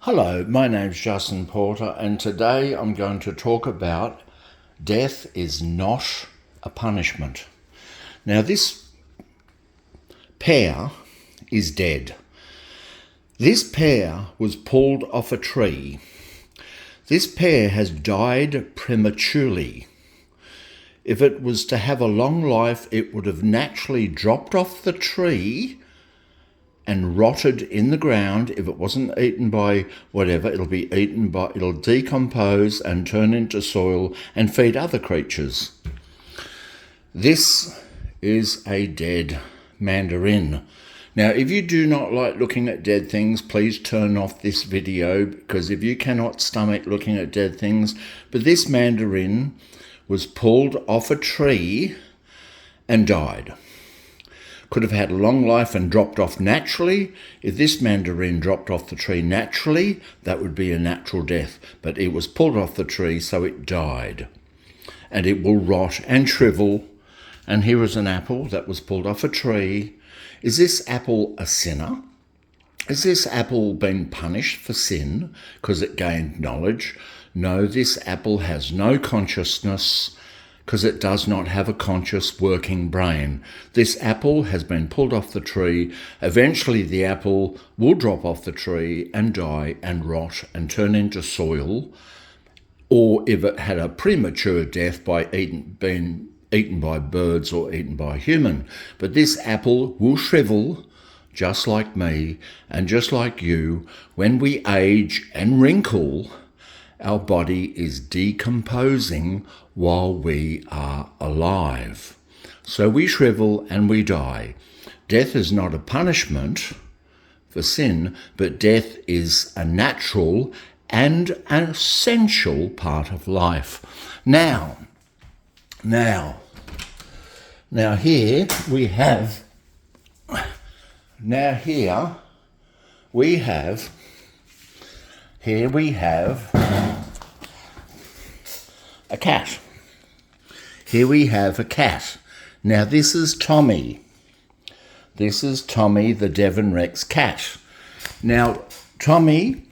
Hello, my name's Justin Porter, and today I'm going to talk about death is not a punishment. Now, this pear is dead. This pear was pulled off a tree. This pear has died prematurely. If it was to have a long life, it would have naturally dropped off the tree and rotted in the ground. If it wasn't eaten by whatever, it'll decompose and turn into soil and feed other creatures. This is a dead mandarin. Now, if you do not like looking at dead things, please turn off this video, because if you cannot stomach looking at dead things, but this mandarin was pulled off a tree and died. Could have had a long life and dropped off naturally. If this mandarin dropped off the tree naturally, that would be a natural death. But it was pulled off the tree, so it died. And it will rot and shrivel. And here is an apple that was pulled off a tree. Is this apple a sinner? Has this apple been punished for sin because it gained knowledge? No, this apple has no consciousness, because it does not have a conscious working brain. This apple has been pulled off the tree. Eventually the apple will drop off the tree and die and rot and turn into soil, or if it had a premature death by being eaten by birds or eaten by a human. But this apple will shrivel, just like me and just like you. When we age and wrinkle, our body is decomposing while we are alive. So we shrivel and we die. Death is not a punishment for sin, but death is a natural and an essential part of life. Now here we have a cat. Here we have a cat. Now this is Tommy. This is Tommy, the Devon Rex cat. Now Tommy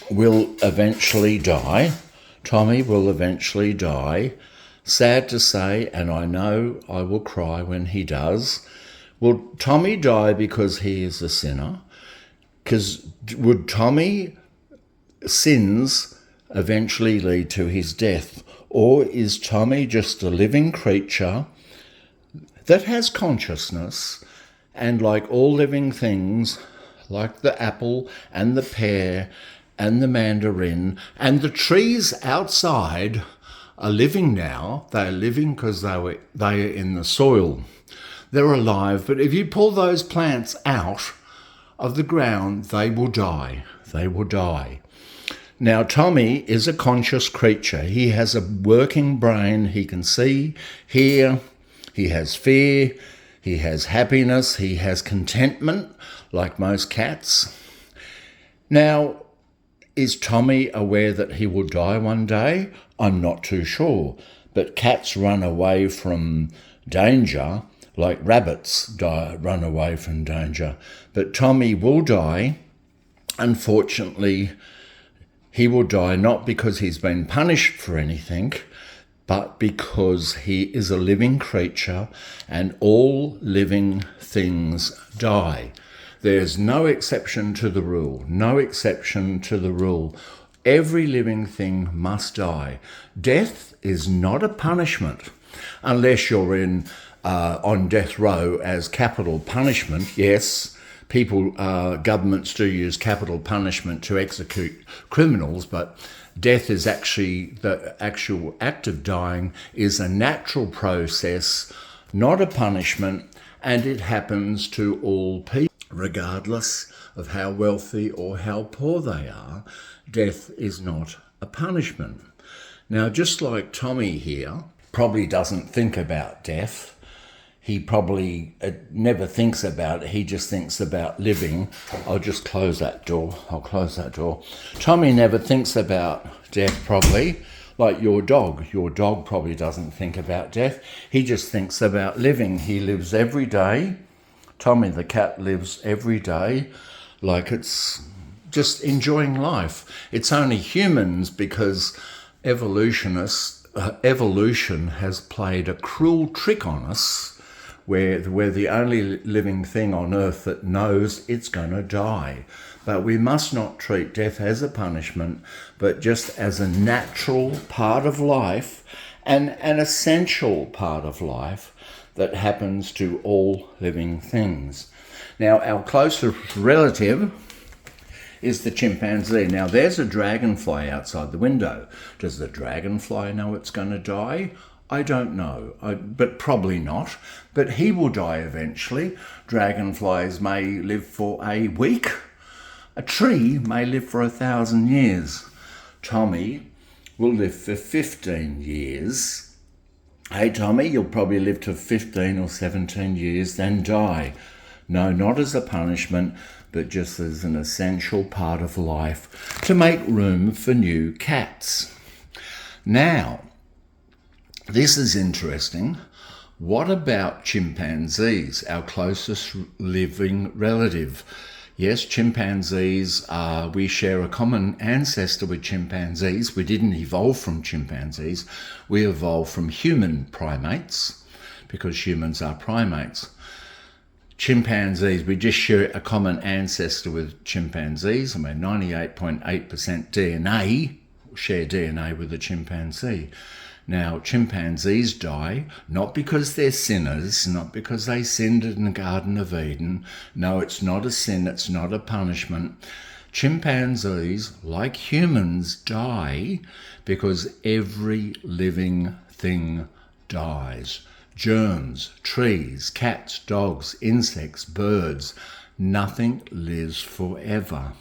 will eventually die. Tommy will eventually die. Sad to say, and I know I will cry when he does. Will Tommy die because he is a sinner? Because would Tommy sins eventually lead to his death? Or is Tommy just a living creature that has consciousness, and like all living things, like the apple and the pear and the mandarin and the trees outside are living now? They're living because they are in the soil. They're alive, but if you pull those plants out of the ground, they will die. They will die. Now, Tommy is a conscious creature. He has a working brain. He can see, hear, he has fear, he has happiness, he has contentment, like most cats. Now, is Tommy aware that he will die one day? I'm not too sure. But cats run away from danger like rabbits run away from danger. But Tommy will die. Unfortunately, he will die not because he's been punished for anything, but because he is a living creature, and all living things die. There's no exception to the rule. No exception to the rule. Every living thing must die. Death is not a punishment, unless you're on death row as capital punishment. Yes, governments do use capital punishment to execute criminals, but death is actually, the actual act of dying is a natural process, not a punishment, and it happens to all people, regardless of how wealthy or how poor they are. Death is not a punishment. Now, just like Tommy here probably doesn't think about death, he probably never thinks about it. He just thinks about living. I'll just close that door. I'll close that door. Tommy never thinks about death, probably, like your dog. Your dog probably doesn't think about death. He just thinks about living. He lives every day. Tommy the cat lives every day like it's just enjoying life. It's only humans because evolution has played a cruel trick on us where we're the only living thing on earth that knows it's going to die. But we must not treat death as a punishment, but just as a natural part of life and an essential part of life that happens to all living things. Now, our closest relative is the chimpanzee. Now, there's a dragonfly outside the window. Does the dragonfly know it's going to die? I don't know, but probably not. But he will die eventually. Dragonflies may live for a week. A tree may live for 1,000 years. Tommy will live for 15 years. Hey, Tommy, you'll probably live to 15 or 17 years, then die. No, not as a punishment, but just as an essential part of life to make room for new cats. Now, this is interesting. What about chimpanzees, our closest living relative? Yes, chimpanzees, we share a common ancestor with chimpanzees. We didn't evolve from chimpanzees. We evolved from human primates because humans are primates. Chimpanzees, we just share a common ancestor with chimpanzees. I mean, 98.8% DNA, share DNA with a chimpanzee. Now, chimpanzees die not because they're sinners, not because they sinned in the Garden of Eden. No, it's not a sin, it's not a punishment. Chimpanzees, like humans, die because every living thing dies. Germs, trees, cats, dogs, insects, birds, nothing lives forever.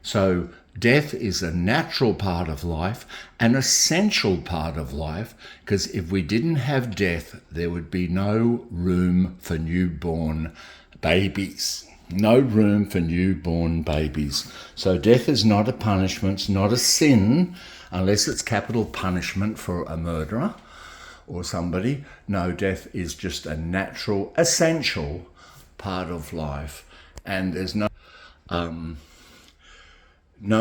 So death is a natural part of life, an essential part of life, because if we didn't have death, there would be no room for newborn babies. No room for newborn babies. So death is not a punishment, it's not a sin, unless it's capital punishment for a murderer or somebody. No, death is just a natural, essential part of life. And there's no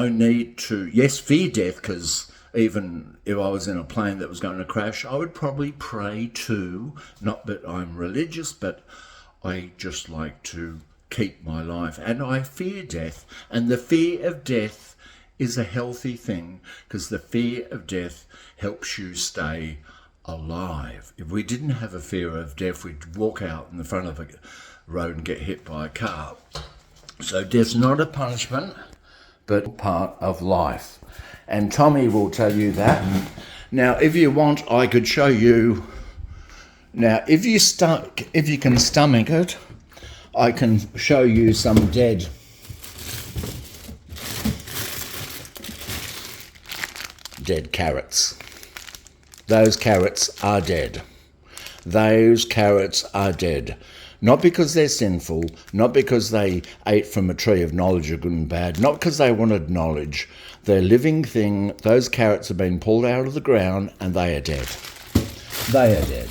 need to, yes, fear death, because even if I was in a plane that was going to crash, I would probably pray too. Not that I'm religious, but I just like to keep my life. And I fear death. And the fear of death is a healthy thing, because the fear of death helps you stay alive. If we didn't have a fear of death, we'd walk out in the front of a road and get hit by a car. So death's not a punishment, but part of life. And Tommy will tell you that. Now, if you want, I could show you. Now, if you can stomach it, I can show you some dead carrots. Those carrots are dead. Those carrots are dead. Not because they're sinful, not because they ate from a tree of knowledge of good and bad, not because they wanted knowledge. They're a living thing. Those carrots have been pulled out of the ground and they are dead. They are dead.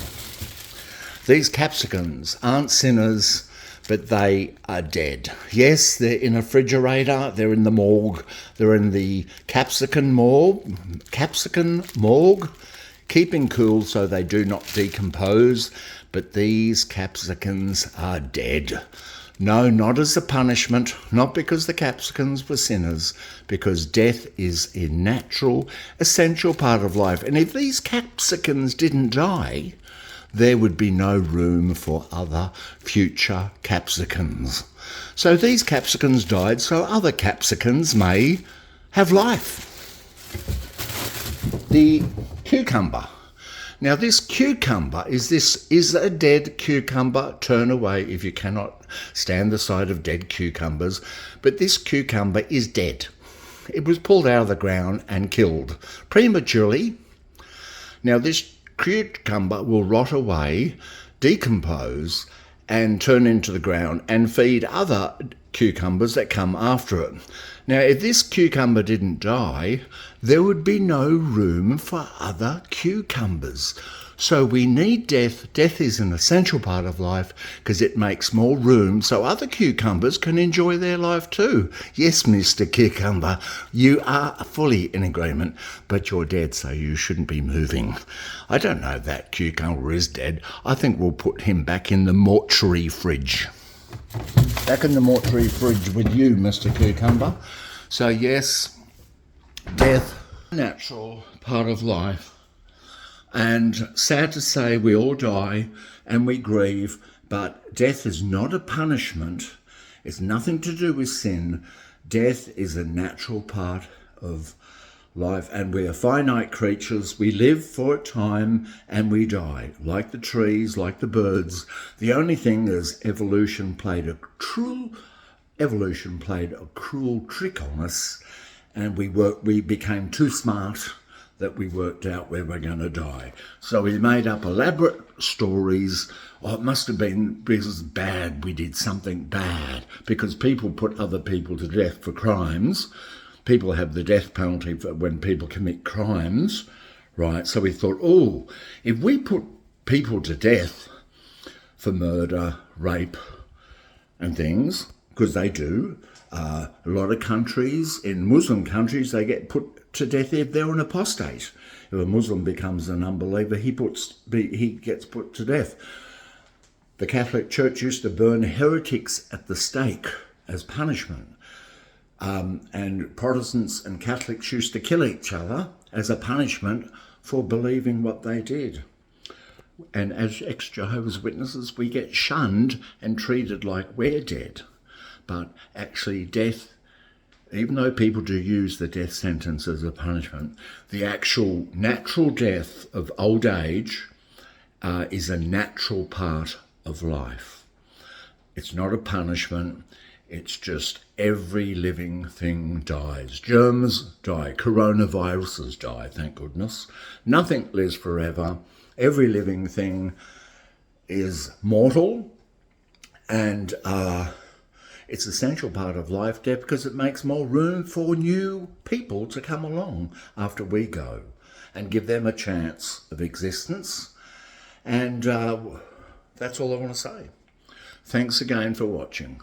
These capsicums aren't sinners, but they are dead. Yes, they're in a refrigerator, they're in the morgue, they're in the capsicum morgue, keeping cool so they do not decompose. But these capsicums are dead. No, not as a punishment, not because the capsicums were sinners, because death is a natural, essential part of life. And if these capsicums didn't die, there would be no room for other future capsicums. So these capsicums died so other capsicums may have life. The cucumber. Now, this cucumber is a dead cucumber. Turn away if you cannot stand the sight of dead cucumbers. But this cucumber is dead. It was pulled out of the ground and killed prematurely. Now, this cucumber will rot away, decompose, and turn into the ground and feed other cucumbers that come after it. Now, if this cucumber didn't die, there would be no room for other cucumbers. So we need death. Death is an essential part of life because it makes more room so other cucumbers can enjoy their life too. Yes, Mr. Cucumber, you are fully in agreement, but you're dead, so you shouldn't be moving. I don't know if that cucumber is dead. I think we'll put him back in the mortuary fridge. Back in the mortuary fridge with you, Mr. Cucumber. So yes, death, natural part of life. And sad to say, we all die and we grieve, but death is not a punishment. It's nothing to do with sin. Death is a natural part of life, and we are finite creatures. We live for a time and we die, like the trees, like the birds. The only thing is evolution played a cruel trick on us, and we became too smart that we worked out where we're going to die. So we made up elaborate stories. Oh, it must have been because bad, we did something bad, because people put other people to death for crimes. People have the death penalty for when people commit crimes, right? So we thought, oh, if we put people to death for murder, rape and things, because they do, a lot of countries, in Muslim countries, they get put to death if they're an apostate. If a Muslim becomes an unbeliever, he gets put to death. The Catholic Church used to burn heretics at the stake as punishment. And Protestants and Catholics used to kill each other as a punishment for believing what they did. And as ex-Jehovah's Witnesses, we get shunned and treated like we're dead. But actually death, even though people do use the death sentence as a punishment, the actual natural death of old age is a natural part of life. It's not a punishment. It's just every living thing dies. Germs die. Coronaviruses die, thank goodness. Nothing lives forever. Every living thing is mortal, and it's an essential part of life, death, because it makes more room for new people to come along after we go and give them a chance of existence. And that's all I want to say. Thanks again for watching.